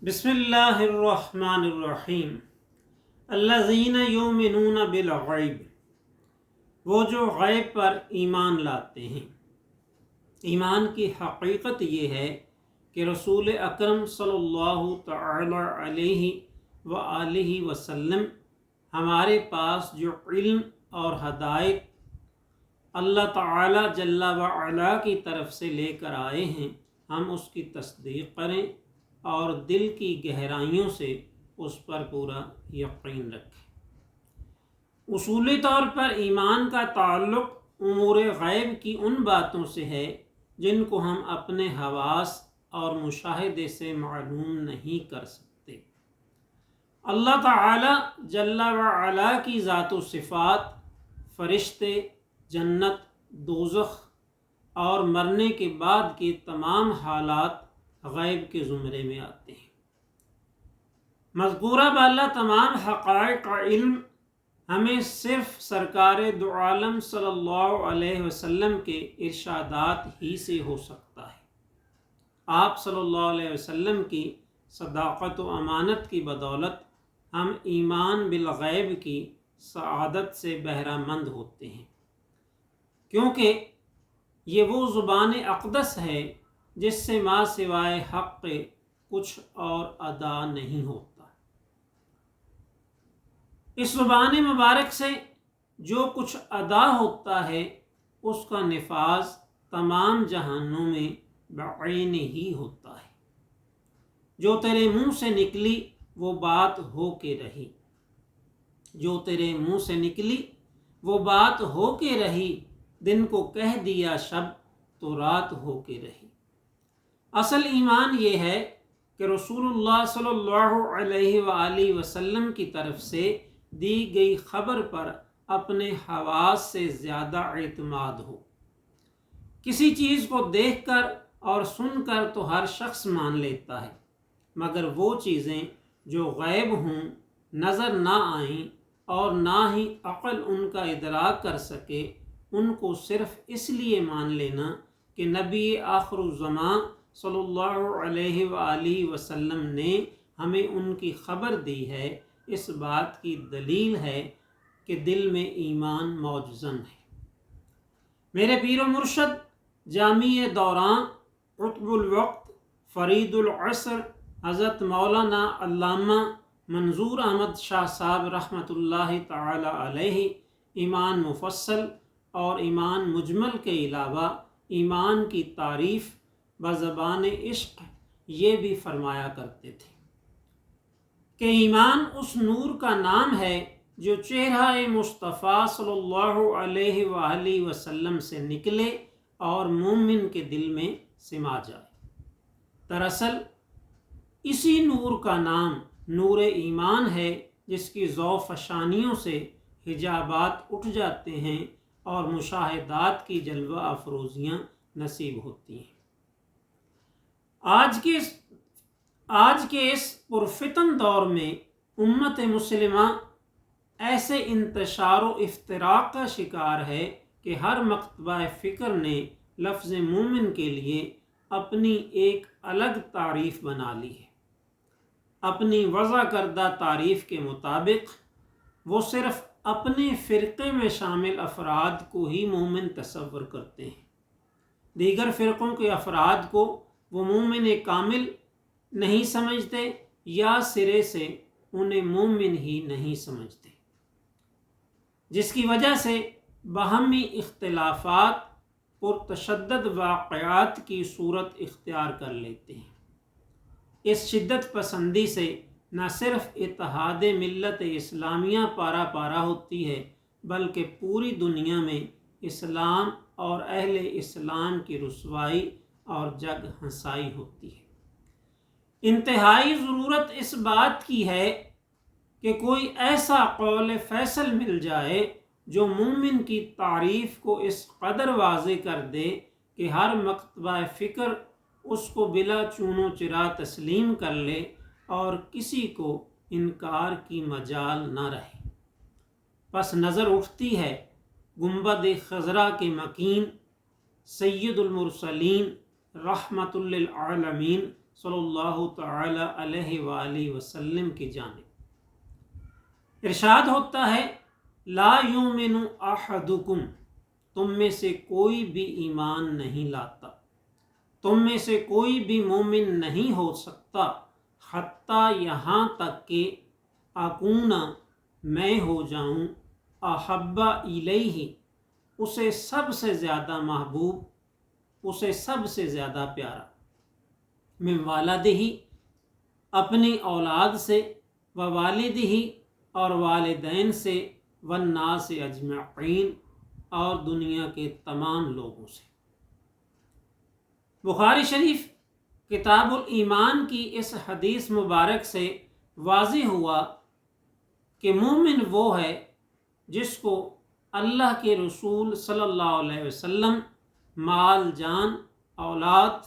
بسم اللہ الرحمن الرحیم۔ الذین یؤمنون بالغیب، وہ جو غیب پر ایمان لاتے ہیں۔ ایمان کی حقیقت یہ ہے کہ رسول اکرم صلی اللہ تعالی علیہ وآلہ وسلم ہمارے پاس جو علم اور ہدایت اللہ تعالی جل وعلا کی طرف سے لے کر آئے ہیں، ہم اس کی تصدیق کریں اور دل کی گہرائیوں سے اس پر پورا یقین رکھیں۔ اصولی طور پر ایمان کا تعلق امور غیب کی ان باتوں سے ہے جن کو ہم اپنے حواس اور مشاہدے سے معلوم نہیں کر سکتے۔ اللہ تعالی جل وعلا کی ذات و صفات، فرشتے، جنت، دوزخ اور مرنے کے بعد کے تمام حالات غیب کے زمرے میں آتے ہیں۔ مذکورہ بالا تمام حقائق کا علم ہمیں صرف سرکار دو عالم صلی اللہ علیہ وسلم کے ارشادات ہی سے ہو سکتا ہے۔ آپ صلی اللہ علیہ وسلم کی صداقت و امانت کی بدولت ہم ایمان بالغیب کی سعادت سے بہرہ مند ہوتے ہیں، کیونکہ یہ وہ زبان اقدس ہے جس سے ما سوائے حق کے کچھ اور ادا نہیں ہوتا۔ اس زبان مبارک سے جو کچھ ادا ہوتا ہے اس کا نفاذ تمام جہانوں میں بعین ہی ہوتا ہے۔ جو تیرے منہ سے نکلی وہ بات ہو کے رہی، جو تیرے منہ سے نکلی وہ بات ہو کے رہی، دن کو کہہ دیا شب تو رات ہو کے رہی۔ اصل ایمان یہ ہے کہ رسول اللہ صلی اللہ علیہ وآلہ وسلم کی طرف سے دی گئی خبر پر اپنے حواس سے زیادہ اعتماد ہو۔ کسی چیز کو دیکھ کر اور سن کر تو ہر شخص مان لیتا ہے، مگر وہ چیزیں جو غیب ہوں، نظر نہ آئیں اور نہ ہی عقل ان کا ادراک کر سکے، ان کو صرف اس لیے مان لینا کہ نبی آخر الزمان صلی اللہ علیہ وآلہ وسلم نے ہمیں ان کی خبر دی ہے، اس بات کی دلیل ہے کہ دل میں ایمان موجزن ہے۔ میرے پیر و مرشد جامی دوران قطب الوقت فرید العصر حضرت مولانا علامہ منظور احمد شاہ صاحب رحمۃ اللہ تعالی علیہ ایمان مفصل اور ایمان مجمل کے علاوہ ایمان کی تعریف بزبان عشق یہ بھی فرمایا کرتے تھے کہ ایمان اس نور کا نام ہے جو چہرہ مصطفیٰ صلی اللہ علیہ وآلہ وسلم سے نکلے اور مومن کے دل میں سما جائے۔ دراصل اسی نور کا نام نور ایمان ہے، جس کی ضو فشانیوں سے حجابات اٹھ جاتے ہیں اور مشاہدات کی جلوہ افروزیاں نصیب ہوتی ہیں۔ آج کے اس پرفتن دور میں امت مسلمہ ایسے انتشار و افتراق کا شکار ہے کہ ہر مکتبہ فکر نے لفظ مومن کے لیے اپنی ایک الگ تعریف بنا لی ہے۔ اپنی وضع کردہ تعریف کے مطابق وہ صرف اپنے فرقے میں شامل افراد کو ہی مومن تصور کرتے ہیں، دیگر فرقوں کے افراد کو وہ مومن کامل نہیں سمجھتے یا سرے سے انہیں مومن ہی نہیں سمجھتے، جس کی وجہ سے باہمی اختلافات پرتشدد واقعات کی صورت اختیار کر لیتے ہیں۔ اس شدت پسندی سے نہ صرف اتحاد ملت اسلامیہ پارا پارا ہوتی ہے، بلکہ پوری دنیا میں اسلام اور اہل اسلام کی رسوائی اور جگ ہنسائی ہوتی ہے۔ انتہائی ضرورت اس بات کی ہے کہ کوئی ایسا قول فیصل مل جائے جو مومن کی تعریف کو اس قدر واضح کر دے کہ ہر مکتبہ فکر اس کو بلا چون و چرا تسلیم کر لے اور کسی کو انکار کی مجال نہ رہے۔ پس نظر اٹھتی ہے گنبد خضرا کے مکین سید المرسلین رحمت للعالمین صلی اللہ تعالی علیہ وآلہ وسلم کی جانب۔ ارشاد ہوتا ہے لا یؤمن احدکم، تم میں سے کوئی بھی ایمان نہیں لاتا، تم میں سے کوئی بھی مومن نہیں ہو سکتا حتیٰ یہاں تک کہ اکون میں ہو جاؤں احب الیہ، اسے سب سے زیادہ محبوب، اسے سب سے زیادہ پیارا، من والدہ، اپنی اولاد سے، و والدہ، اور والدین سے، والناس اجمعین، اور دنیا کے تمام لوگوں سے۔ بخاری شریف کتاب الایمان کی اس حدیث مبارک سے واضح ہوا کہ مومن وہ ہے جس کو اللہ کے رسول صلی اللہ علیہ وسلم مال، جان، اولاد،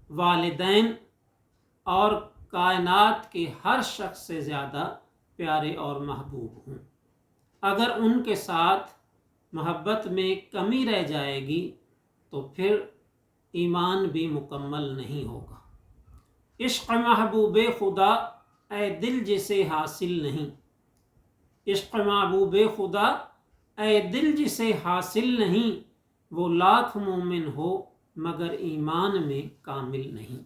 والدین اور کائنات کے ہر شخص سے زیادہ پیارے اور محبوب ہوں۔ اگر ان کے ساتھ محبت میں کمی رہ جائے گی تو پھر ایمان بھی مکمل نہیں ہوگا۔ عشق محبوب خدا اے دل جسے حاصل نہیں، عشق محبوب خدا اے دل جسے حاصل نہیں، وہ لاکھ مومن ہو مگر ایمان میں کامل نہیں۔